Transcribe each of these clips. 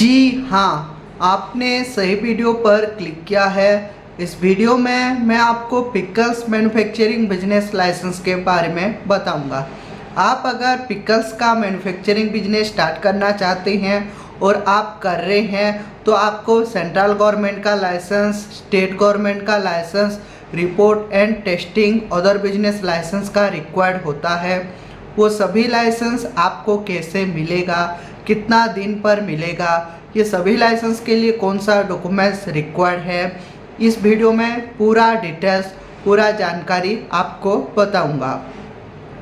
जी हाँ, आपने सही वीडियो पर क्लिक किया है। इस वीडियो में मैं आपको पिकल्स मैन्युफैक्चरिंग बिजनेस लाइसेंस के बारे में बताऊंगा। आप अगर पिकल्स का मैन्युफैक्चरिंग बिजनेस स्टार्ट करना चाहते हैं और आप कर रहे हैं तो आपको सेंट्रल गवर्नमेंट का लाइसेंस, स्टेट गवर्नमेंट का licence, report and testing, other business licence का रिक्वायर्ड होता है। वो सभी लाइसेंस आपको कैसे मिलेगा, कितना दिन पर मिलेगा, ये सभी लाइसेंस के लिए कौन सा डॉक्यूमेंट्स रिक्वायर्ड है, इस वीडियो में पूरा डिटेल्स, पूरा जानकारी आपको बताऊंगा।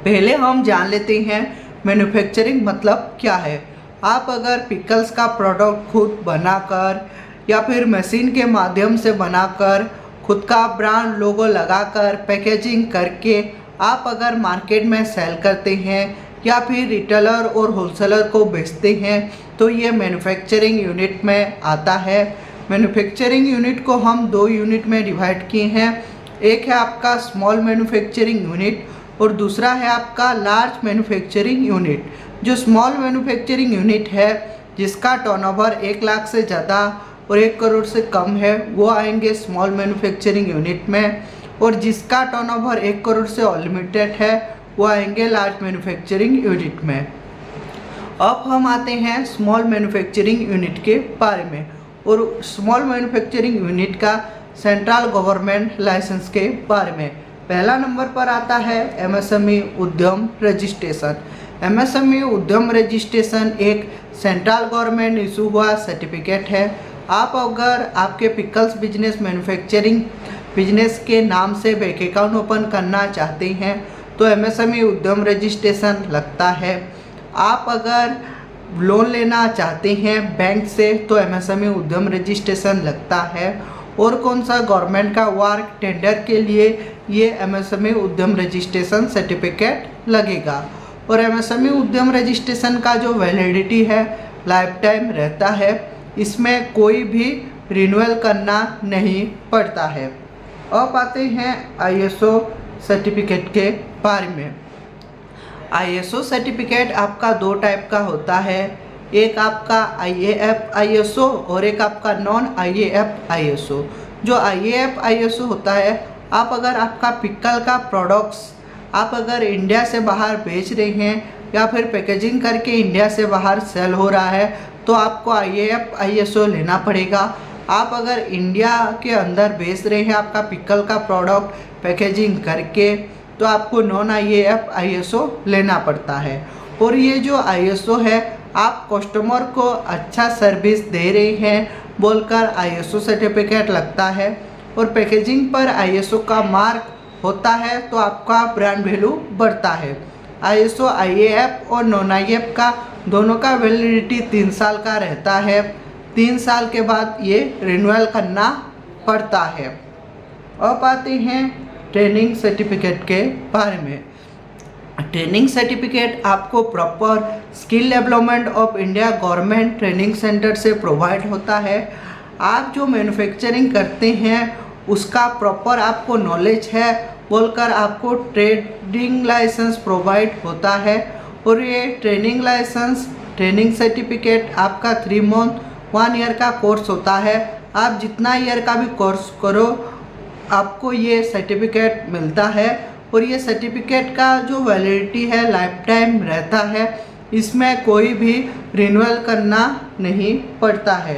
पहले हम जान लेते हैं मैन्युफैक्चरिंग मतलब क्या है। आप अगर पिकल्स का प्रोडक्ट खुद बनाकर या फिर मशीन के माध्यम से बनाकर खुद का ब्रांड लोगो लगाकर पैकेजिंग करके आप अगर मार्केट में सेल करते हैं या फिर रिटेलर और होलसेलर को बेचते हैं तो ये मैन्युफैक्चरिंग यूनिट में आता है। मैन्युफैक्चरिंग यूनिट को हम दो यूनिट में डिवाइड किए हैं। एक है आपका स्मॉल मैन्युफैक्चरिंग यूनिट और दूसरा है आपका लार्ज मैन्युफैक्चरिंग यूनिट। जो स्मॉल मैन्युफैक्चरिंग यूनिट है जिसका टर्नओवर 1 लाख से ज़्यादा और 1 करोड़ से कम है वो आएंगे स्मॉल मैन्युफैक्चरिंग यूनिट में, और जिसका टर्नओवर 1 करोड़ से अनलिमिटेड है वो आएंगे लार्ज मैन्युफैक्चरिंग यूनिट में। अब हम आते हैं स्मॉल मैन्युफैक्चरिंग यूनिट के बारे में, और स्मॉल मैन्युफैक्चरिंग यूनिट का सेंट्रल गवर्नमेंट लाइसेंस के बारे में। पहला नंबर पर आता है एमएसएमई उद्यम रजिस्ट्रेशन। एमएसएमई उद्यम रजिस्ट्रेशन एक सेंट्रल गवर्नमेंट इशू हुआ सर्टिफिकेट है। आप अगर आपके पिकल्स बिजनेस मैन्युफैक्चरिंग बिजनेस के नाम से बैंक अकाउंट ओपन करना चाहते हैं तो एमएसएमई उद्यम रजिस्ट्रेशन लगता है। आप अगर लोन लेना चाहते हैं बैंक से तो एमएसएमई उद्यम रजिस्ट्रेशन लगता है। और कौन सा गवर्नमेंट का वर्क टेंडर के लिए ये एमएसएमई उद्यम रजिस्ट्रेशन सर्टिफिकेट लगेगा। और एमएसएमई उद्यम रजिस्ट्रेशन का जो वैलिडिटी है लाइफ टाइम रहता है, इसमें कोई भी रिन्यूअल करना नहीं पड़ता है। अब आते हैं आईएसओ सर्टिफिकेट के बारे में। आईएसओ सर्टिफिकेट आपका दो टाइप का होता है, एक आपका आईएएफ आईएसओ और एक आपका नॉन आईएएफ आईएसओ। जो आईएएफ आईएसओ होता है, आप अगर आपका पिकल का प्रोडक्ट्स आप अगर इंडिया से बाहर बेच रहे हैं या फिर पैकेजिंग करके इंडिया से बाहर सेल हो रहा है तो आपको आईएएफ आईएसओ लेना पड़ेगा। आप अगर इंडिया के अंदर बेच रहे हैं आपका पिकल का प्रोडक्ट पैकेजिंग करके तो आपको नॉन आईएएफ आईएसओ लेना पड़ता है। और ये जो आईएसओ है आप कस्टमर को अच्छा सर्विस दे रहे हैं बोलकर आईएसओ सर्टिफिकेट लगता है। और पैकेजिंग पर आईएसओ का मार्क होता है तो आपका ब्रांड वैल्यू बढ़ता है। आईएसओ आईएएफ और नॉन आईएएफ का दोनों का वैलिडिटी 3 साल का रहता है। 3 साल के बाद ये रिन्यूअल करना पड़ता है। अब आते हैं ट्रेनिंग सर्टिफिकेट के बारे में। ट्रेनिंग सर्टिफिकेट आपको proper skill development of India government training centre से प्रोवाइड होता है। आप जो मैन्युफैक्चरिंग करते हैं उसका प्रॉपर आपको नॉलेज है बोलकर आपको ट्रेनिंग लाइसेंस प्रोवाइड होता है। और ये ट्रेनिंग लाइसेंस ट्रेनिंग सर्टिफिकेट आपका 3 मंथ 1 ईयर का कोर्स होता है। आप जितना ईयर का भी कोर्स करो आपको ये सर्टिफिकेट मिलता है। और ये सर्टिफिकेट का जो वैलिडिटी है लाइफ टाइम रहता है, इसमें कोई भी रिन्यूअल करना नहीं पड़ता है।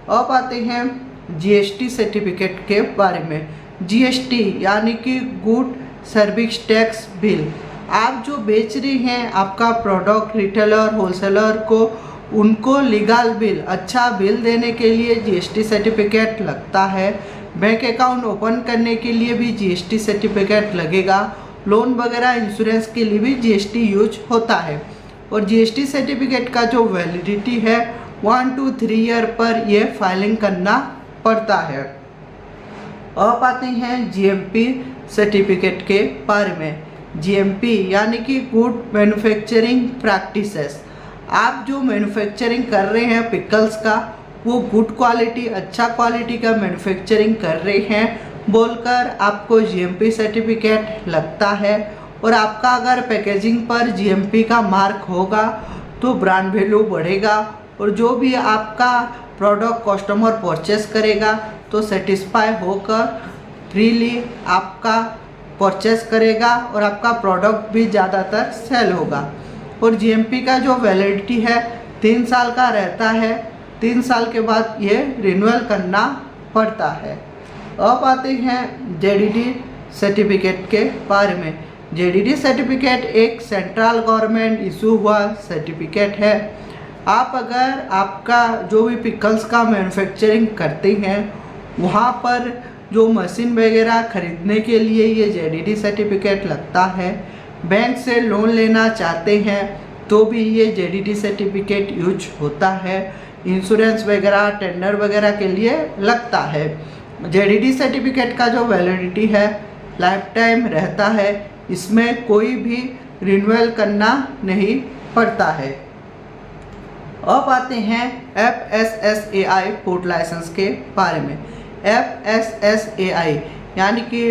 अब आते हैं जीएसटी सर्टिफिकेट के बारे में। जीएसटी यानी कि गुड सर्विस टैक्स बिल। आप जो बेच रहे हैं आपका प्रोडक्ट रिटेलर होलसेलर को उनको लीगल बिल, अच्छा बिल देने के लिए जीएसटी सर्टिफिकेट लगता है। बैंक अकाउंट ओपन करने के लिए भी जीएसटी सर्टिफिकेट लगेगा। लोन वगैरह इंश्योरेंस के लिए भी जीएसटी यूज होता है। और जीएसटी सर्टिफिकेट का जो वैलिडिटी है 1 to 3 ईयर पर ये फाइलिंग करना पड़ता है। अब आते हैं जीएमपी सर्टिफिकेट के बारे में। जीएमपी यानी कि गुड मैन्युफैक्चरिंग प्रैक्टिसेस। आप जो मैन्युफैक्चरिंग कर रहे हैं पिकल्स का वो गुड क्वालिटी, अच्छा क्वालिटी का मैन्युफैक्चरिंग कर रहे हैं बोलकर आपको जीएमपी सर्टिफिकेट लगता है। और आपका अगर पैकेजिंग पर जीएमपी का मार्क होगा तो ब्रांड वैल्यू बढ़ेगा और जो भी आपका प्रोडक्ट कस्टमर परचेस करेगा तो सेटिस्फाई होकर फ्रीली आपका परचेस करेगा और आपका प्रोडक्ट भी ज़्यादातर सेल होगा। और जीएमपी का जो वैलिडिटी है 3 साल का रहता है, 3 साल के बाद ये रिन्यूअल करना पड़ता है। अब आते हैं जेडीडी सर्टिफिकेट के बारे में। जेडीडी सर्टिफिकेट एक सेंट्रल गवर्नमेंट इशू हुआ सर्टिफिकेट है। आप अगर आपका जो भी पिकल्स का मैन्युफैक्चरिंग करते हैं वहाँ पर जो मशीन वगैरह खरीदने के लिए ये जेडीडी सर्टिफिकेट लगता है। बैंक से लोन लेना चाहते हैं तो भी ये जेडीडी सर्टिफिकेट यूज होता है। इंश्योरेंस वगैरह टेंडर वगैरह के लिए लगता है। जेडीडी सर्टिफिकेट का जो वैलिडिटी है लाइफ टाइम रहता है, इसमें कोई भी रिन्यूअल करना नहीं पड़ता है। अब आते हैं FSSAI फूड लाइसेंस के बारे में। FSSAI यानी कि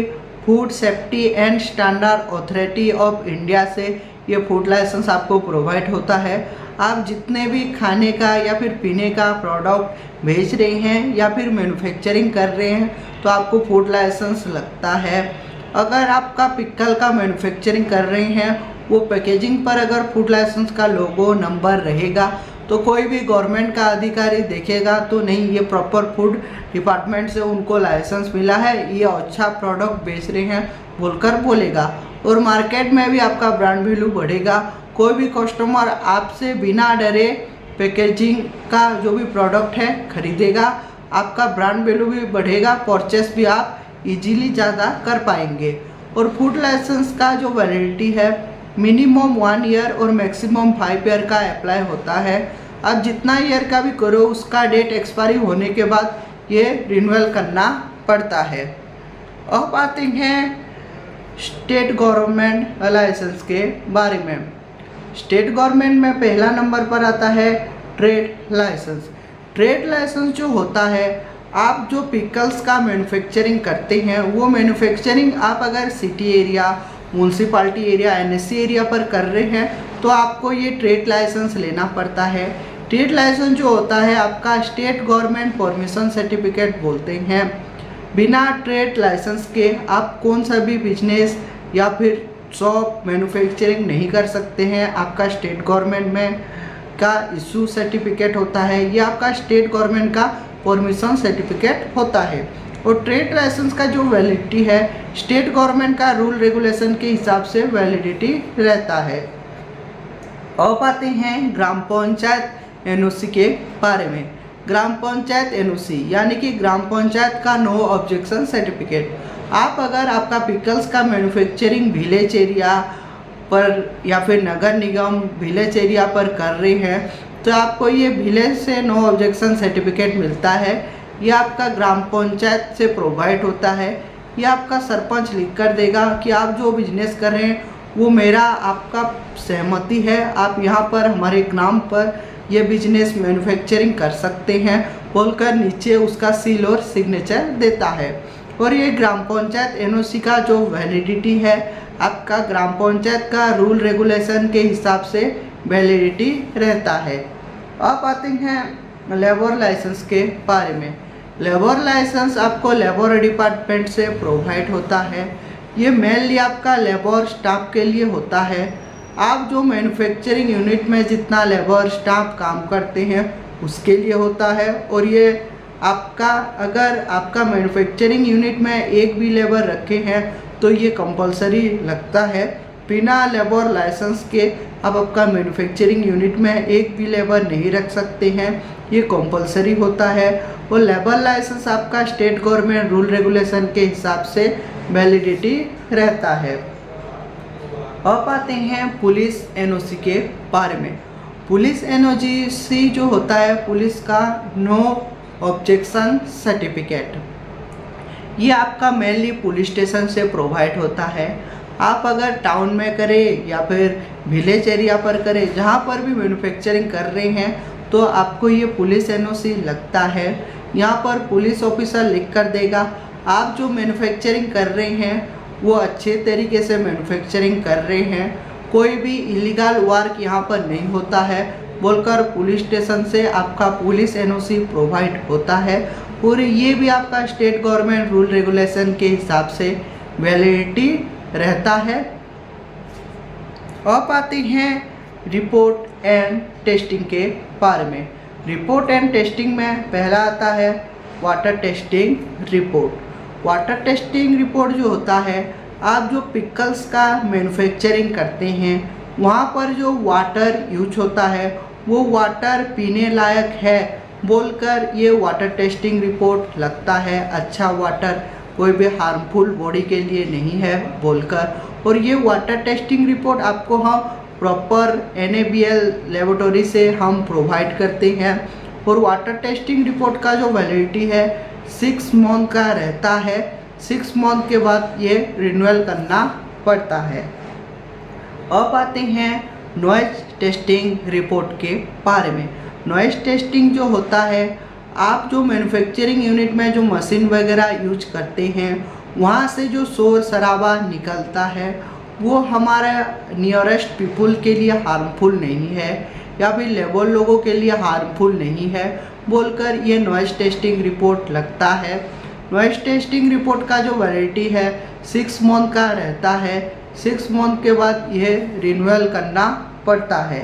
food safety and standard authority of India से ये फूड लाइसेंस आपको प्रोवाइड होता है। आप जितने भी खाने का या फिर पीने का प्रोडक्ट बेच रहे हैं या फिर मैन्युफैक्चरिंग कर रहे हैं तो आपको फूड लाइसेंस लगता है। अगर आपका पिकल का मैन्युफैक्चरिंग कर रहे हैं वो पैकेजिंग पर अगर फूड लाइसेंस का लोगो नंबर रहेगा तो कोई भी गवर्नमेंट का अधिकारी देखेगा तो नहीं ये प्रॉपर फूड डिपार्टमेंट से उनको लाइसेंस मिला है, ये अच्छा प्रोडक्ट बेच रहे हैं बोलकर बोलेगा। और मार्केट में भी आपका ब्रांड वैल्यू बढ़ेगा। कोई भी कस्टमर आपसे बिना डरे पैकेजिंग का जो भी प्रोडक्ट है खरीदेगा, आपका ब्रांड वैल्यू भी बढ़ेगा, परचेस भी आप इजीली ज़्यादा कर पाएंगे। और फूड लाइसेंस का जो वैलिडिटी है मिनिमम 1 ईयर और मैक्सिमम 5 ईयर का अप्लाई होता है। आप जितना ईयर का भी करो उसका डेट एक्सपायरी होने के बाद ये रिन्यूअल करना पड़ता है। अब आते हैं स्टेट गवर्नमेंट लाइसेंस के बारे में। स्टेट गवर्नमेंट में पहला नंबर पर आता है ट्रेड लाइसेंस। ट्रेड लाइसेंस जो होता है, आप जो पिकल्स का मैन्युफैक्चरिंग करते हैं वो मैन्युफैक्चरिंग आप अगर city area, municipality area, NSC area पर कर रहे हैं तो आपको ये ट्रेड लाइसेंस लेना पड़ता है। ट्रेड लाइसेंस जो होता है आपका स्टेट गवर्नमेंट परमिशन सर्टिफिकेट बोलते हैं। बिना ट्रेड लाइसेंस के आप कौन सा भी बिजनेस या फिर शॉप मैन्युफैक्चरिंग नहीं कर सकते हैं। आपका स्टेट गवर्नमेंट में का इशू सर्टिफिकेट होता है, ये आपका स्टेट गवर्नमेंट का परमिशन सर्टिफिकेट होता है। और ट्रेड लाइसेंस का जो वैलिडिटी है स्टेट गवर्नमेंट का रूल रेगुलेशन के हिसाब से वैलिडिटी रहता है। अब आते हैं ग्राम पंचायत NOC के बारे में। ग्राम पंचायत NOC यानी कि ग्राम पंचायत का नो ऑब्जेक्शन सर्टिफिकेट। आप अगर आपका पिकल्स का मैन्युफैक्चरिंग विलेज एरिया पर या फिर नगर निगम विलेज एरिया पर कर रहे हैं तो आपको ये विलेज से नो ऑब्जेक्शन सर्टिफिकेट मिलता है। ये आपका ग्राम पंचायत से प्रोवाइड होता है। ये आपका सरपंच लिख कर देगा कि आप जो बिजनेस कर रहे हैं वो मेरा आपका सहमति है, आप यहाँ पर हमारे ग्राम पर ये बिजनेस मैन्युफैक्चरिंग कर सकते हैं बोलकर नीचे उसका सील और सिग्नेचर देता है। और ये ग्राम पंचायत NOC का जो वैलिडिटी है आपका ग्राम पंचायत का रूल रेगुलेशन के हिसाब से वैलिडिटी रहता है। अब आते हैं लेबर लाइसेंस के बारे में। लेबर लाइसेंस आपको लेबर डिपार्टमेंट से प्रोवाइड होता है। ये मेनली आपका लेबर स्टाफ के लिए होता है। आप जो मैन्युफैक्चरिंग यूनिट में जितना लेबर स्टाफ काम करते हैं उसके लिए होता है। और ये आपका अगर आपका मैन्युफैक्चरिंग यूनिट में एक भी लेबर रखे हैं तो ये कंपलसरी लगता है। बिना लेबर लाइसेंस के आप आपका मैन्युफैक्चरिंग यूनिट में एक भी लेबर नहीं रख सकते हैं, ये कंपलसरी होता है। और लेबर लाइसेंस आपका स्टेट गवर्नमेंट रूल रेगुलेशन के हिसाब से वैलिडिटी रहता है। अब आते हैं पुलिस NOC के बारे में। पुलिस NOC जो होता है पुलिस का नो ऑब्जेक्शन सर्टिफिकेट, ये आपका मेनली पुलिस स्टेशन से प्रोवाइड होता है। आप अगर टाउन में करें या फिर विलेज एरिया पर करें, जहाँ पर भी मैन्युफैक्चरिंग कर रहे हैं तो आपको ये पुलिस NOC लगता है। यहाँ पर पुलिस ऑफिसर लिख कर देगा आप जो मैन्युफैक्चरिंग कर रहे हैं वो अच्छे तरीके से मैन्युफैक्चरिंग कर रहे हैं, कोई भी इलीगल वर्क यहाँ पर नहीं होता है, बोलकर पुलिस स्टेशन से आपका पुलिस एनओसी प्रोवाइड होता है और ये भी आपका स्टेट गवर्नमेंट रूल रेगुलेशन के हिसाब से वैलिडिटी रहता है। अब आते हैं रिपोर्ट एंड टेस्टिंग के बारे में। रिपोर्ट एंड टेस्टिंग में पहला आता है water testing report. Water testing report जो होता है, आप जो पिकल्स का मैन्युफैक्चरिंग करते हैं वहाँ पर जो वाटर यूज होता है वो वाटर पीने लायक है बोलकर ये वाटर टेस्टिंग रिपोर्ट लगता है। अच्छा वाटर कोई भी हार्मफुल बॉडी के लिए नहीं है बोलकर, और ये वाटर टेस्टिंग रिपोर्ट आपको हम प्रॉपर NABL लेबोरेटरी से हम प्रोवाइड करते हैं। और वाटर टेस्टिंग रिपोर्ट का जो वैलिडिटी है 6 मंथ का रहता है। 6 मंथ के बाद ये रिन्यूअल करना पड़ता है। अब आते हैं नॉइज टेस्टिंग रिपोर्ट के बारे में। नॉइज टेस्टिंग जो होता है, आप जो मैन्युफैक्चरिंग यूनिट में जो मशीन वगैरह यूज करते हैं वहाँ से जो शोर शराबा निकलता है वो हमारे नियरेस्ट पीपल के लिए हार्मफुल नहीं है या फिर लेबर लोगों के लिए हार्मफुल नहीं है बोलकर ये नॉइज टेस्टिंग रिपोर्ट लगता है। नॉइज टेस्टिंग रिपोर्ट का जो वैलिडिटी है 6 मंथ का रहता है। 6 मंथ के बाद यह रिन्यूअल करना पड़ता है।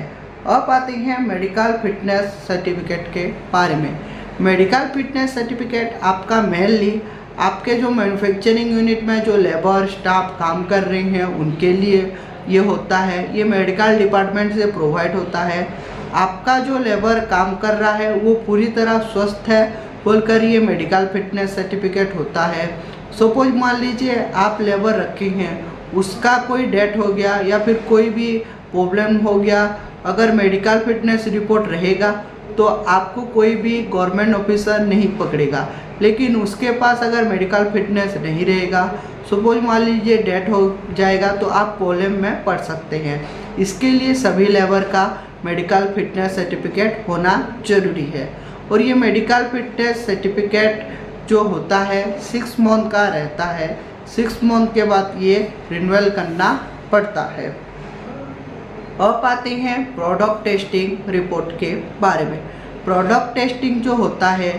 अब आते हैं मेडिकल फिटनेस सर्टिफिकेट के बारे में। मेडिकल फिटनेस सर्टिफिकेट आपका मेनली आपके जो मैन्युफैक्चरिंग यूनिट में जो लेबर स्टाफ काम कर रहे हैं उनके लिए ये होता है। ये मेडिकल डिपार्टमेंट से प्रोवाइड होता है। आपका जो लेबर काम कर रहा है वो पूरी तरह स्वस्थ है बोलकर ये मेडिकल फिटनेस सर्टिफिकेट होता है। सपोज मान लीजिए आप लेबर रखे हैं, उसका कोई डेथ हो गया या फिर कोई भी प्रॉब्लम हो गया, अगर मेडिकल फिटनेस रिपोर्ट रहेगा तो आपको कोई भी गवर्नमेंट ऑफिसर नहीं पकड़ेगा। लेकिन उसके पास अगर मेडिकल फिटनेस नहीं रहेगा, सपोज मान लीजिए डेथ हो जाएगा, तो आप प्रॉब्लम में पड़ सकते हैं। इसके लिए सभी लेबर का मेडिकल फिटनेस सर्टिफिकेट होना जरूरी है। और ये मेडिकल फिटनेस सर्टिफिकेट जो होता है 6 मंथ का रहता है। 6 मंथ के बाद ये रिन्यूअल करना पड़ता है। अब आते हैं प्रोडक्ट टेस्टिंग रिपोर्ट के बारे में। प्रोडक्ट टेस्टिंग जो होता है,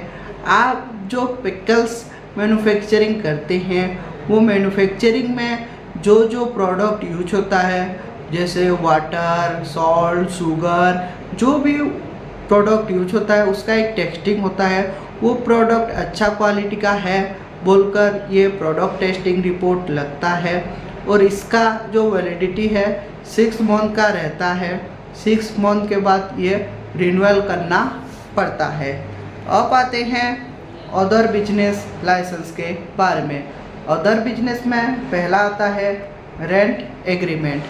आप जो पिकल्स मैन्युफैक्चरिंग करते हैं वो मैन्युफैक्चरिंग में जो जो प्रोडक्ट यूज होता है जैसे वाटर, सॉल्ट, शुगर, जो भी प्रोडक्ट यूज होता है उसका एक टेस्टिंग होता है। वो प्रोडक्ट अच्छा क्वालिटी का है बोलकर ये प्रोडक्ट टेस्टिंग रिपोर्ट लगता है। और इसका जो वैलिडिटी है 6 मंथ का रहता है। 6 मंथ के बाद ये रिन्यूअल करना पड़ता है। अब आते हैं अदर बिजनेस लाइसेंस के बारे में। अदर बिजनेस में पहला आता है रेंट एग्रीमेंट।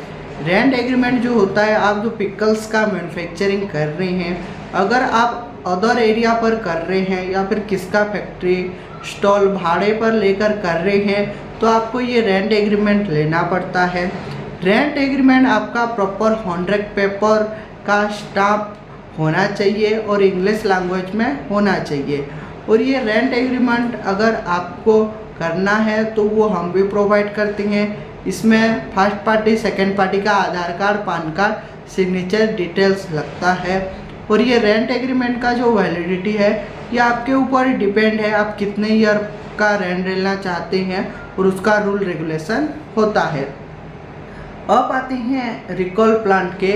रेंट एग्रीमेंट जो होता है, आप जो पिकल्स का मैन्युफैक्चरिंग कर रहे हैं, अगर आप अदर एरिया पर कर रहे हैं या फिर किसका फैक्ट्री स्टॉल भाड़े पर लेकर कर रहे हैं तो आपको ये रेंट एग्रीमेंट लेना पड़ता है। रेंट एग्रीमेंट आपका प्रॉपर 100 पेपर का स्टाम्प होना चाहिए और इंग्लिश लैंग्वेज में होना चाहिए। और ये रेंट एग्रीमेंट अगर आपको करना है तो वो हम भी प्रोवाइड करते हैं। इसमें फर्स्ट पार्टी, सेकंड पार्टी का Aadhaar card, PAN card, signature details लगता है। और ये रेंट एग्रीमेंट का जो वैलिडिटी है ये आपके ऊपर डिपेंड है, आप कितने ईयर का रेंट लेना चाहते हैं और उसका रूल रेगुलेशन होता है। अब आते हैं रिकॉल प्लांट के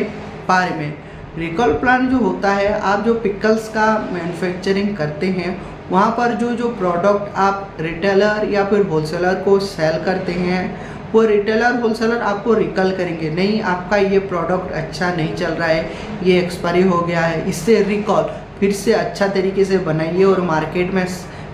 बारे में। रिकॉल प्लांट जो होता है, आप जो पिकल्स का मैन्युफैक्चरिंग करते हैं वहाँ पर जो जो प्रोडक्ट आप रिटेलर या फिर होलसेलर को सेल करते हैं वो रिटेलर होलसेलर आपको रिकॉल करेंगे, नहीं आपका ये प्रोडक्ट अच्छा नहीं चल रहा है, ये एक्सपायरी हो गया है, इससे रिकॉल फिर से अच्छा तरीके से बनाइए और मार्केट में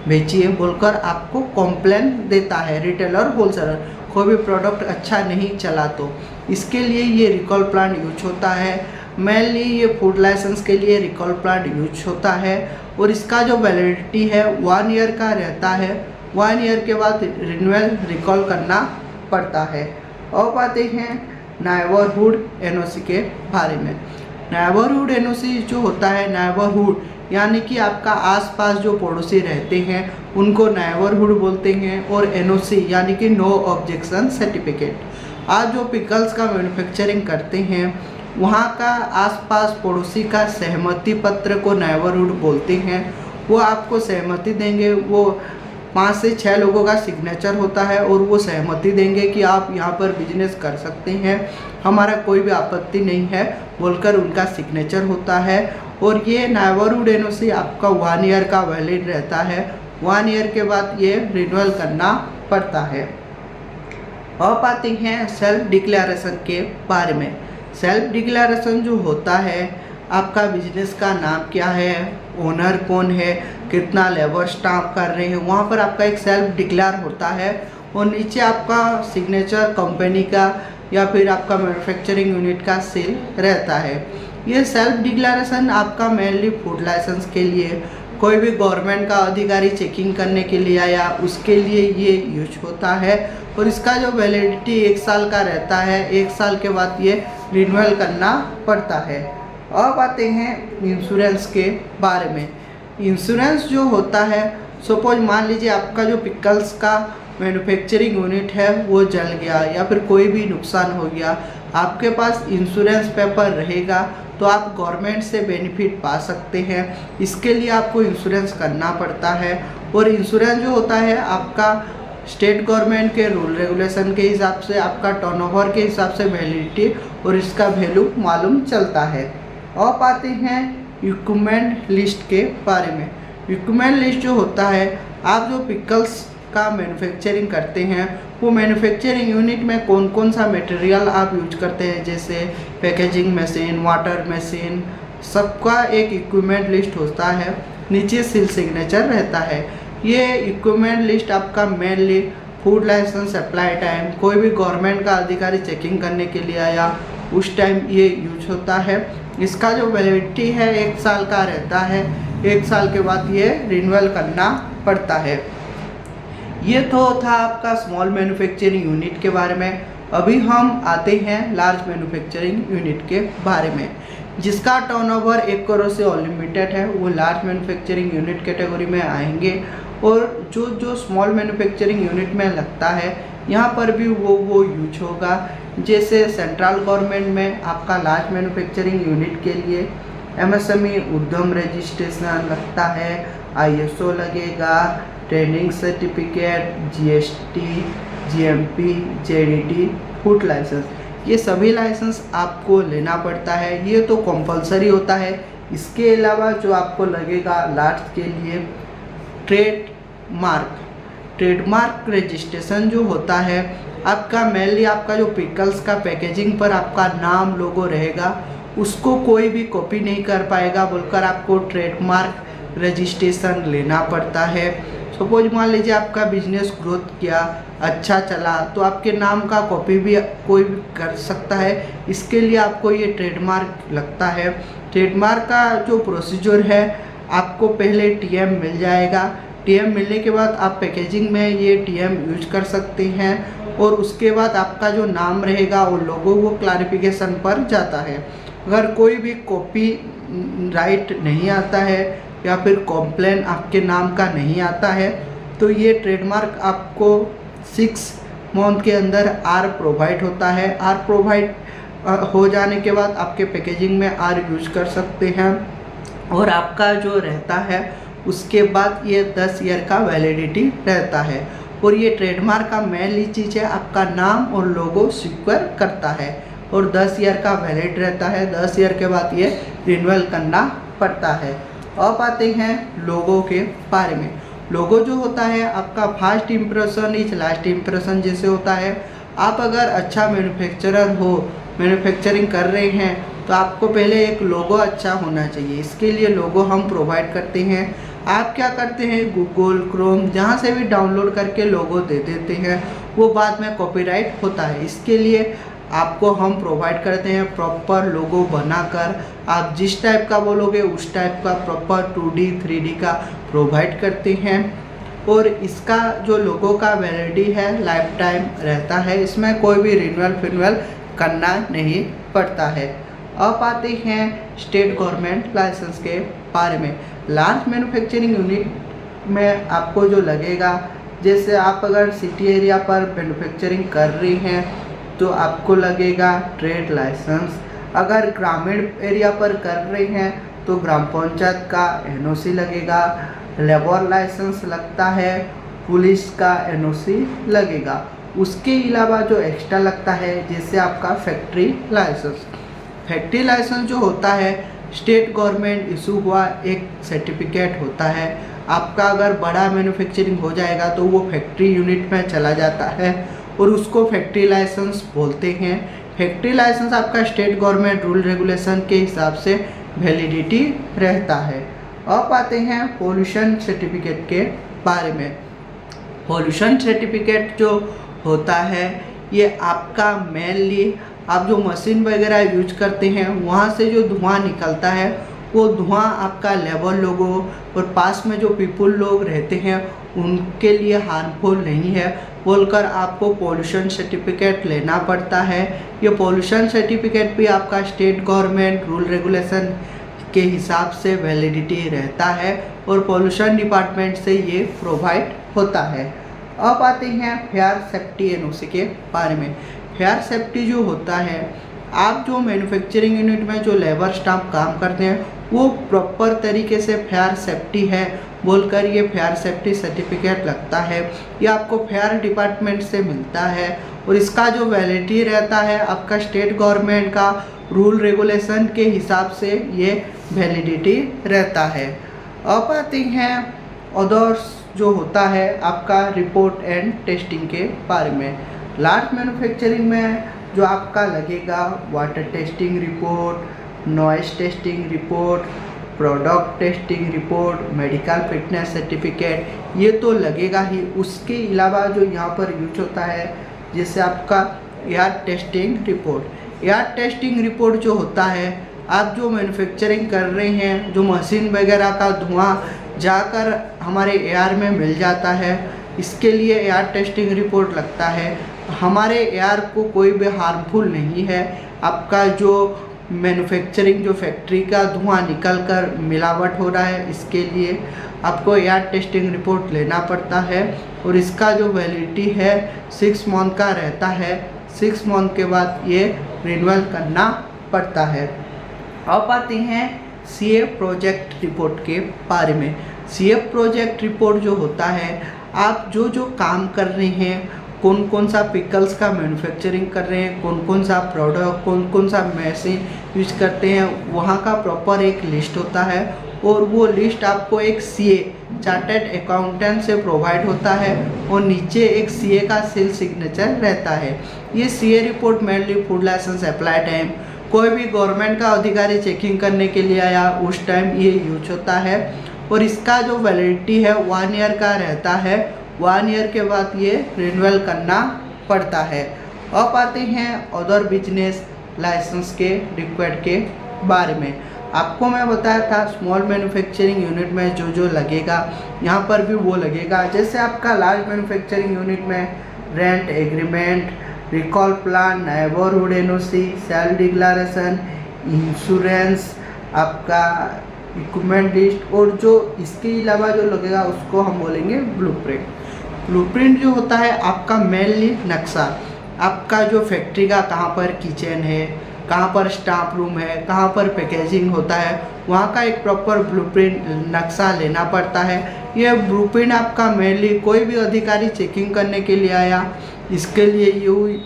बेचिए बोलकर आपको कॉम्प्लेन देता है रिटेलर होलसेलर। कोई भी प्रोडक्ट अच्छा नहीं चला तो इसके लिए ये रिकॉल प्लांट यूज होता है। मेनली ये फूड लाइसेंस के लिए रिकॉल प्लांट यूज होता है और इसका जो वैलिडिटी है 1 ईयर का रहता है। 1 ईयर के बाद रिन्यूअल रिकॉल करना पड़ता है। अब आते हैं नेबरहुड एनओसी के बारे में। नेबरहुड एनओसी जो होता है, नेबरहुड यानी कि आपका आसपास जो पड़ोसी रहते हैं उनको नेबरहुड बोलते हैं। और एनओसी यानी कि नो ऑब्जेक्शन सर्टिफिकेट। आप जो पिकल्स का मैन्युफैक्चरिंग करते हैं वहाँ पर जो जो प्रोडक्ट आप रिटेलर या फिर होलसेलर को सेल करते हैं वो रिटेलर होलसेलर आपको कॉम्प्लेन देता है रिटेलर होलसेलर। कोई भी प्रोडक्ट अच्छा नहीं चला तो इसके लिए ये रिकॉल प्लांट यूज होता है। मेनली ये फूड लाइसेंस के लिए रिकॉल प्लांट यूज होता है और इसका जो वैलिडिटी है 1 ईयर का रहता है। 1 ईयर के बाद रिन्यूअल रिकॉल करना पड़ता है। अब आते हैं वहाँ का आसपास पड़ोसी का सहमति पत्र को नेबरहुड बोलते हैं। वो आपको सहमति देंगे, वो 5 से 6 लोगों का सिग्नेचर होता है और वो सहमति देंगे कि आप यहाँ पर बिजनेस कर सकते हैं, हमारा कोई भी आपत्ति नहीं है बोलकर उनका सिग्नेचर होता है। और ये नेबरहुड एनओसी आपका 1 ईयर का वैलिड रहता है। 1 ईयर के बाद ये रिन्यूअल करना पड़ता है। अब आते हैं सेल्फ डिक्लेरेशन के बारे में। सेल्फ डिक्लेरेशन जो होता है, आपका बिजनेस का नाम क्या है, ओनर कौन है, कितना लेबर स्टाफ कर रहे हैं, वहाँ पर आपका एक सेल्फ डिक्लेयर होता है। और नीचे आपका सिग्नेचर कंपनी का या फिर आपका मैन्युफैक्चरिंग यूनिट का सील रहता है। ये सेल्फ डिक्लेरेशन आपका मेनली फूड लाइसेंस के लिए, कोई भी गवर्नमेंट का अधिकारी चेकिंग करने के लिए आया उसके लिए ये यूज होता है। और इसका जो वैलिडिटी 1 साल का रहता है, 1 साल के बाद ये रिन्यूअल करना पड़ता है। अब आते हैं इंश्योरेंस के बारे में। इंश्योरेंस जो होता है, सपोज मान लीजिए आपका जो पिकल्स का मैन्युफैक्चरिंग यूनिट है वो जल गया या फिर कोई भी नुकसान हो गया, आपके पास इंश्योरेंस पेपर रहेगा तो आप गवर्नमेंट से बेनिफिट पा सकते हैं। इसके लिए आपको इंश्योरेंस करना पड़ता है। और इंश्योरेंस जो होता है आपका स्टेट गवर्नमेंट के रूल रेगुलेशन के हिसाब से, आपका टर्नओवर के हिसाब से वैलिडिटी और इसका वैल्यू मालूम चलता है। अब आते हैं इक्विपमेंट लिस्ट के बारे में। इक्विपमेंट लिस्ट जो होता है, आप जो पिकल्स का मैन्युफैक्चरिंग करते हैं वो मैन्युफैक्चरिंग यूनिट में कौन कौन सा मटेरियल आप यूज करते हैं, जैसे पैकेजिंग मशीन, वाटर मशीन, सबका एक इक्विपमेंट लिस्ट होता है। नीचे सील सिग्नेचर रहता है। ये इक्विपमेंट लिस्ट आपका mainly food licence apply time, कोई भी गवर्नमेंट का अधिकारी चेकिंग करने के लिए आया उस टाइम ये यूज होता है। इसका जो वैलिडिटी है 1 साल का रहता है। 1 साल के बाद ये रिन्यूअल करना पड़ता है। ये तो था आपका स्मॉल मैन्युफैक्चरिंग यूनिट के बारे में। अभी हम आते हैं लार्ज मैन्युफैक्चरिंग यूनिट के बारे में, जिसका टर्नओवर 1 करोड़ से अनलिमिटेड है, वो लार्ज मैन्युफैक्चरिंग यूनिट कैटेगरी में आएंगे। और जो स्मॉल मैन्युफैक्चरिंग यूनिट में लगता है यहाँ पर भी वो यूज होगा। जैसे सेंट्रल गवर्नमेंट में आपका लार्ज मैन्युफैक्चरिंग यूनिट के लिए एमएसएमई उद्यम रजिस्ट्रेशन लगता है, ISO लगेगा, training certificate, GST, GMP, JDT, food licence, ये सभी लाइसेंस आपको लेना पड़ता है। ये तो कंपलसरी होता है। इसके अलावा जो आपको लगेगा लार्ज के लिए ट्रेडमार्क रजिस्ट्रेशन जो होता है आपका, मेनली आपका जो पिकल्स का पैकेजिंग पर आपका नाम लोगो रहेगा उसको कोई भी कॉपी नहीं कर पाएगा बोलकर आपको ट्रेडमार्क रजिस्ट्रेशन लेना पड़ता है। सपोज मान लीजिए आपका बिजनेस ग्रोथ किया, अच्छा चला, तो आपके नाम का कॉपी भी कोई भी कर सकता है। इसके लिए आपको ये ट्रेडमार्क लगता है। ट्रेडमार्क का जो प्रोसीजर है, आपको पहले TM मिल जाएगा। TM मिलने के बाद आप पैकेजिंग में ये TM यूज कर सकते हैं। और उसके बाद आपका जो नाम रहेगा वो लोगो वो क्लैरिफिकेशन पर जाता है। अगर कोई भी कॉपी राइट नहीं आता है या फिर कॉम्प्लेन आपके नाम का नहीं आता है तो ये ट्रेडमार्क आपको 6 मंथ के अंदर R प्रोवाइड होता है। R प्रोवाइड हो जाने के बाद आपके पैकेजिंग में R यूज कर सकते हैं। और आपका जो रहता है उसके बाद ये 10 ईयर का वैलिडिटी रहता है। और ये ट्रेडमार्क का मेनली चीज़ है, आपका नाम और लोगो सिक्योर करता है और 10 ईयर का वैलिड रहता है। 10 ईयर के बाद ये रिन्यूअल करना पड़ता है। अब आते हैं लोगो के बारे में। लोगो जो होता है आपका first impression is last impression जैसे होता है। आप अगर अच्छा मैन्युफैक्चरर हो, मैन्युफैक्चरिंग कर रहे हैं तो आपको पहले एक लोगो अच्छा होना चाहिए। इसके लिए लोगो हम प्रोवाइड करते हैं। आप क्या करते हैं, गूगल, क्रोम, जहाँ से भी डाउनलोड करके लोगो दे देते हैं, वो बाद में कॉपीराइट होता है। इसके लिए आपको हम प्रोवाइड करते हैं प्रॉपर लोगो बनाकर। आप जिस टाइप का बोलोगे उस टाइप का प्रॉपर 2D 3D का प्रोवाइड करते हैं। और इसका जो लोगो का वैलिडिटी है लाइफ टाइम रहता है, इसमें कोई भी रिन्यूअल करना नहीं पड़ता है। अब आते हैं स्टेट गवर्नमेंट लाइसेंस के बारे में। लार्ज मैन्युफैक्चरिंग यूनिट में आपको जो लगेगा, जैसे आप अगर सिटी एरिया पर मैन्युफैक्चरिंग कर रही हैं तो आपको लगेगा ट्रेड लाइसेंस, अगर ग्रामीण एरिया पर कर रहे हैं तो ग्राम पंचायत का एनओसी लगेगा, लेबर लाइसेंस लगता है, पुलिस का एनओसी लगेगा। उसके अलावा जो एक्स्ट्रा लगता है जैसे आपका फैक्ट्री लाइसेंस। फैक्ट्री लाइसेंस जो होता है स्टेट गवर्नमेंट इशू हुआ एक सर्टिफिकेट होता है। आपका अगर बड़ा मैन्युफैक्चरिंग हो जाएगा तो वो फैक्ट्री यूनिट में चला जाता है और उसको फैक्ट्री लाइसेंस बोलते हैं। फैक्ट्री लाइसेंस आपका स्टेट गवर्नमेंट रूल रेगुलेशन के हिसाब से वैलिडिटी रहता है। अब आते हैं पोल्यूशन सर्टिफिकेट के बारे में। पोल्यूशन सर्टिफिकेट जो होता है ये आपका मेनली आप जो मशीन वगैरह यूज करते हैं वहाँ से जो धुआं निकलता है वो धुआं आपका लेबर लोगों और पास में जो पीपल लोग रहते हैं उनके लिए हार्मफुल नहीं है बोलकर आपको पोल्यूशन सर्टिफिकेट लेना पड़ता है। ये पोल्यूशन सर्टिफिकेट भी आपका स्टेट गवर्नमेंट रूल रेगुलेशन के हिसाब से वैलिडिटी रहता है और पोल्यूशन डिपार्टमेंट से ये प्रोवाइड होता है। अब आते हैं फायर सेफ्टी एनओसी के बारे में। फायर सेफ्टी जो होता है आप जो मैन्युफैक्चरिंग यूनिट में जो लेबर स्टाफ काम करते हैं वो प्रॉपर तरीके से फायर सेफ्टी है बोलकर ये फायर सेफ्टी सर्टिफिकेट लगता है। ये आपको फायर डिपार्टमेंट से मिलता है और इसका जो वैलिडिटी रहता है आपका स्टेट गवर्नमेंट का रूल रेगुलेशन के हिसाब से ये वैलिडिटी रहता है। अब आते हैं अदर्स जो होता है आपका रिपोर्ट एंड टेस्टिंग के बारे में। लार्ज मैन्युफैक्चरिंग में जो आपका लगेगा water testing report, noise testing report, product testing report, medical fitness certificate, ये तो लगेगा ही। उसके अलावा जो यहाँ पर यूज होता है जैसे आपका air testing report. Air testing report जो होता है आप जो मैन्युफैक्चरिंग कर रहे हैं जो मशीन वगैरह का धुआं जाकर हमारे एयर में मिल जाता है इसके लिए एयर टेस्टिंग रिपोर्ट लगता है। हमारे एयर को कोई भी हार्मफुल नहीं है। आपका जो मैन्युफैक्चरिंग जो फैक्ट्री का धुआं निकल कर मिलावट हो रहा है इसके लिए आपको एयर टेस्टिंग रिपोर्ट लेना पड़ता है और इसका जो वैलिडिटी है 6 मंथ का रहता है। 6 मंथ के बाद ये रिन्यूअल करना पड़ता है। अब आते हैं सीए प्रोजेक्ट रिपोर्ट के बारे में। सीए प्रोजेक्ट रिपोर्ट जो होता है आप जो जो काम कर रहे हैं कौन कौन सा पिकल्स का मैन्युफैक्चरिंग कर रहे हैं, कौन कौन सा प्रोडक्ट, कौन कौन सा मशीन यूज करते हैं वहाँ का प्रॉपर एक लिस्ट होता है और वो लिस्ट आपको एक सीए चार्टर्ड अकाउंटेंट से प्रोवाइड होता है और नीचे एक सीए का सील सिग्नेचर रहता है। ये CA report mainly food licence apply time कोई भी गवर्नमेंट का अधिकारी चेकिंग करने के लिए आया उस टाइम ये यूज होता है और इसका जो वैलिडिटी है 1 ईयर का रहता है। 1 ईयर के बाद ये रिन्यूअल करना पड़ता है। अब आते हैं अदर बिजनेस लाइसेंस के रिक्वायर्ड के बारे में। आपको मैं बताया था स्मॉल मैन्युफैक्चरिंग यूनिट में जो जो लगेगा यहाँ पर भी वो लगेगा। जैसे आपका लार्ज मैन्युफैक्चरिंग यूनिट में rent agreement, recall plan, neighbourhood NOC, self declaration, insurance, आपका इक्विपमेंट लिस्ट और जो इसके अलावा जो लगेगा उसको हम बोलेंगे ब्लूप्रिंट। ब्लूप्रिंट जो होता है आपका मेनली नक्शा, आपका जो फैक्ट्री का कहाँ पर किचन है, कहाँ पर स्टाफ रूम है, कहाँ पर पैकेजिंग होता है वहाँ का एक प्रॉपर ब्लूप्रिंट नक्शा लेना पड़ता है। ये ब्लूप्रिंट आपका मेनली कोई भी अधिकारी चेकिंग करने के लिए आया इसके लिए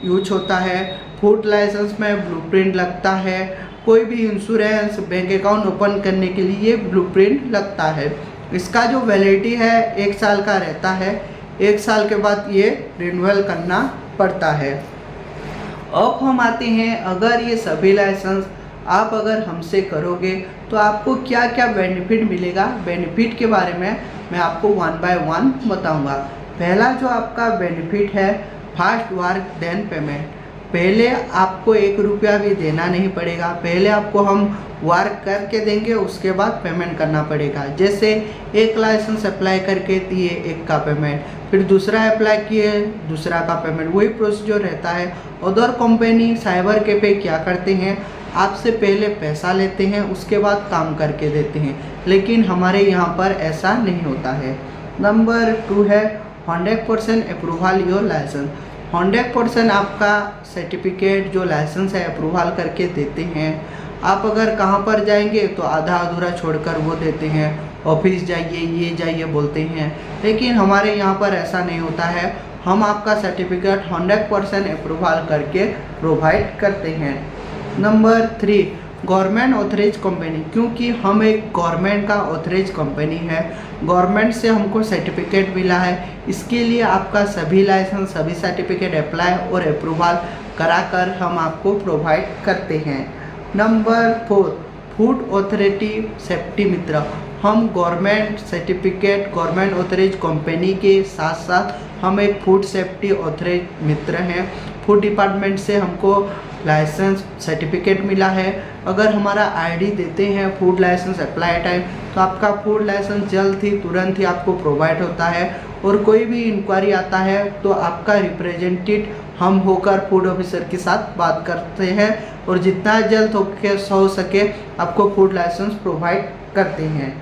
यूज होता है। फूड लाइसेंस में ब्लूप्रिंट लगता है। कोई भी इंश्योरेंस, बैंक अकाउंट ओपन करने के लिए ये ब्लूप्रिंट लगता है। इसका जो वैलिडिटी है 1 साल का रहता है। 1 साल के बाद ये रिन्यूअल करना पड़ता है। अब हम आते हैं अगर ये सभी लाइसेंस आप अगर हमसे करोगे तो आपको क्या क्या बेनिफिट मिलेगा। बेनिफिट के बारे में मैं आपको 1 बाय 1 बताऊंगा। पहला जो आपका बेनिफिट है फास्ट वर्क देन पेमेंट। पहले आपको 1 रुपया भी देना नहीं पड़ेगा। पहले आपको हम वर्क करके देंगे उसके बाद पेमेंट करना पड़ेगा। जैसे एक लाइसेंस अप्लाई करके दिए 1 का पेमेंट, फिर दूसरा अप्लाई किए दूसरा का पेमेंट, वही प्रोसीजर रहता है। अदर कंपनी साइबर कैफे क्या करते हैं आपसे पहले पैसा लेते हैं उसके बाद काम करके देते हैं, लेकिन हमारे यहाँ पर ऐसा नहीं होता है। नंबर 2 है 100% अप्रूवल योर लाइसेंस। 100% आपका सर्टिफिकेट जो लाइसेंस है अप्रूवल करके देते हैं। आप अगर कहाँ पर जाएंगे तो आधा अधूरा छोड़कर वो देते हैं, ऑफिस जाइए ये जाइए बोलते हैं, लेकिन हमारे यहाँ पर ऐसा नहीं होता है। हम आपका सर्टिफिकेट 100% अप्रूवल करके प्रोवाइड करते हैं। Number 3, government authorise company. क्योंकि हम एक गवर्नमेंट का ऑथराइज कंपनी है, गवर्नमेंट से हमको सर्टिफिकेट मिला है, इसके लिए आपका सभी लाइसेंस सभी सर्टिफिकेट अप्लाई और अप्रूवल कराकर हम आपको प्रोवाइड करते हैं। Number 4, food authority safety Mitra. हम government certificate government authorise company के साथ साथ हम एक फूड सेफ्टी ऑथराइज मित्र हैं। फूड डिपार्टमेंट से हमको लाइसेंस सर्टिफिकेट मिला है। अगर हमारा आईडी देते हैं फूड लाइसेंस अप्लाई टाइम, तो आपका फूड लाइसेंस जल्द ही तुरंत ही आपको प्रोवाइड होता है। और कोई भी इंक्वायरी आता है तो आपका रिप्रेजेंटेटिव हम होकर फूड ऑफिसर के साथ बात करते हैं और जितना जल्द हो सके आपको फूड लाइसेंस प्रोवाइड करते हैं।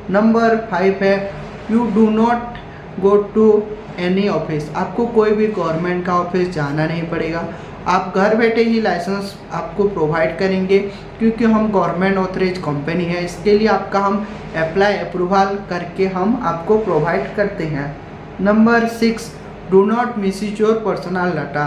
नंबर 5 है, you do not go to any office. आपको कोई भी गवर्नमेंट का ऑफिस जाना नहीं पड़ेगा, आप घर बैठे ही लाइसेंस आपको प्रोवाइड करेंगे। क्योंकि हम गवर्नमेंट ऑथराइज कंपनी है, इसके लिए आपका हम अप्लाई अप्रूवल करके हम आपको प्रोवाइड करते हैं। Number 6, do not misuse your personal data.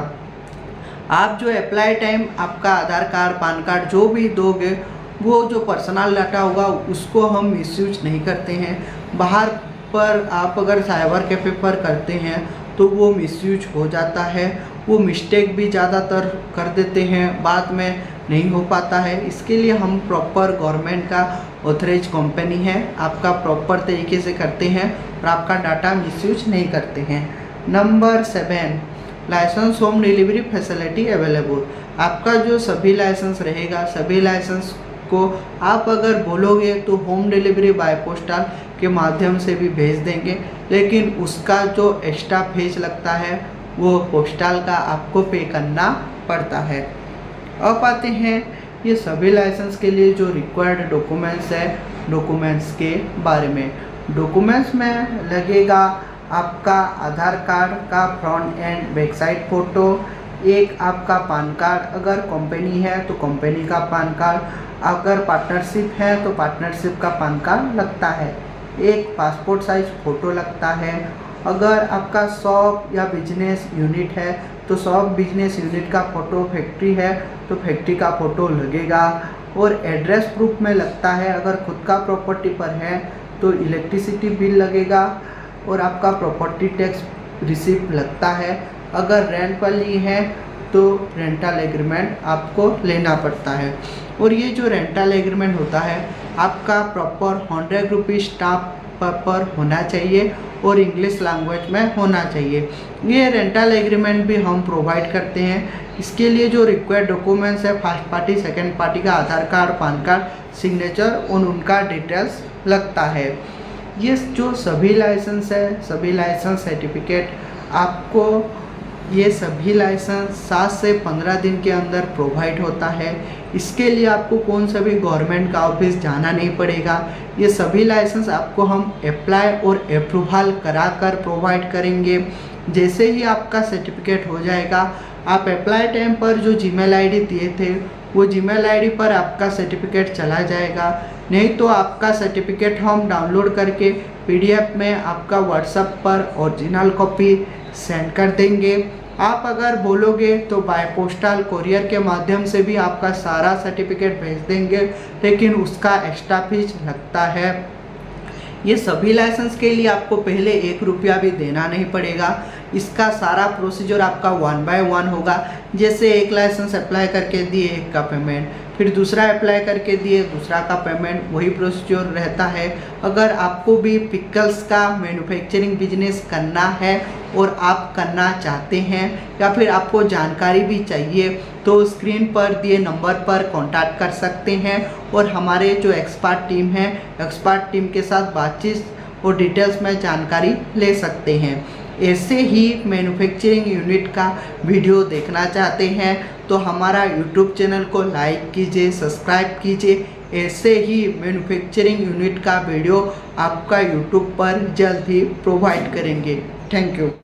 आप जो अप्लाई टाइम आपका आधार कार्ड पैन कार्ड जो भी दोगे, वो जो पर्सनल डाटा होगा उसको हम मिसयूज नहीं करते हैं। बाहर पर आप अगर साइबर कैफे पर करते हैं तो वो मिसयूज हो जाता है, वो मिस्टेक भी ज़्यादातर कर देते हैं, बाद में नहीं हो पाता है। इसके लिए हम प्रॉपर गवर्नमेंट का ऑथराइज कंपनी है, आपका प्रॉपर तरीके से करते हैं और आपका डाटा मिसयूज नहीं करते हैं। Number 7, licence home delivery facility available. आपका जो सभी लाइसेंस रहेगा, सभी लाइसेंस को आप अगर बोलोगे तो होम डिलीवरी बाय पोस्टल के माध्यम से भी भेज देंगे, लेकिन उसका जो एक्स्ट्रा फीस लगता है वो पोस्टल का आपको पे करना पड़ता है। अब आते हैं ये सभी लाइसेंस के लिए जो रिक्वायर्ड डॉक्यूमेंट्स है, डॉक्यूमेंट्स के बारे में। डॉक्यूमेंट्स में लगेगा आपका आधार कार्ड का front end back side photo, एक आपका पैन कार्ड, अगर कंपनी है तो कंपनी का पैन कार्ड, अगर पार्टनरशिप है तो पार्टनरशिप का पैन कार्ड लगता है, एक पासपोर्ट साइज फ़ोटो लगता है। अगर आपका शॉप या बिजनेस यूनिट है तो शॉप बिजनेस यूनिट का फ़ोटो, फैक्ट्री है तो फैक्ट्री का फ़ोटो लगेगा। और एड्रेस प्रूफ में लगता है, अगर खुद का प्रॉपर्टी पर है तो इलेक्ट्रिसिटी बिल लगेगा और आपका प्रॉपर्टी टैक्स रिसिप्ट लगता है। अगर रेंट पर ली है तो रेंटल एग्रीमेंट आपको लेना पड़ता है। और ये जो रेंटल एग्रीमेंट होता है आपका प्रॉपर 100 रुपीज़ स्टाम्प पर होना चाहिए और इंग्लिश लैंग्वेज में होना चाहिए। ये रेंटल एग्रीमेंट भी हम प्रोवाइड करते हैं। इसके लिए जो रिक्वायर्ड डॉक्यूमेंट्स है, फर्स्ट पार्टी सेकंड पार्टी का Aadhaar card pan card signature और उनका डिटेल्स लगता है। ये जो सभी लाइसेंस है, सभी लाइसेंस सर्टिफिकेट आपको ये सभी लाइसेंस 7 से 15 दिन के अंदर प्रोवाइड होता है। इसके लिए आपको कौन सा भी गवर्नमेंट का ऑफिस जाना नहीं पड़ेगा। ये सभी लाइसेंस आपको हम अप्लाई और अप्रूवल करा कर प्रोवाइड करेंगे। जैसे ही आपका सर्टिफिकेट हो जाएगा, आप अप्लाई टाइम पर जो जीमेल आईडी दिए थे वो जीमेल आईडी पर आपका सर्टिफिकेट चला जाएगा। नहीं तो आपका सर्टिफिकेट हम डाउनलोड करके पीडीएफ में आपका व्हाट्सएप पर ओरिजिनल कॉपी सेंड कर देंगे। आप अगर बोलोगे तो बाय पोस्टल कोरियर के माध्यम से भी आपका सारा सर्टिफिकेट भेज देंगे, लेकिन उसका एक्स्ट्रा फीस लगता है। ये सभी लाइसेंस के लिए आपको पहले 1 रुपया भी देना नहीं पड़ेगा। इसका सारा प्रोसीजर आपका 1 बाय 1 होगा। जैसे एक लाइसेंस अप्लाई करके दिए, एक का पेमेंट, फिर दूसरा अप्लाई करके दिए, दूसरा का पेमेंट, वही प्रोसीजर रहता है। अगर आपको भी पिकल्स का मैन्युफैक्चरिंग बिजनेस करना है और आप करना चाहते हैं या फिर आपको जानकारी भी चाहिए तो स्क्रीन पर दिए नंबर पर कांटेक्ट कर सकते हैं और हमारे जो एक्सपर्ट टीम है, एक्सपर्ट टीम के साथ बातचीत और डिटेल्स में जानकारी ले सकते हैं। ऐसे ही मैन्युफैक्चरिंग यूनिट का वीडियो देखना चाहते हैं तो हमारा यूट्यूब चैनल को लाइक कीजिए, सब्सक्राइब कीजिए। ऐसे ही मैन्युफैक्चरिंग यूनिट का वीडियो आपका यूट्यूब पर जल्द ही प्रोवाइड करेंगे। Thank you.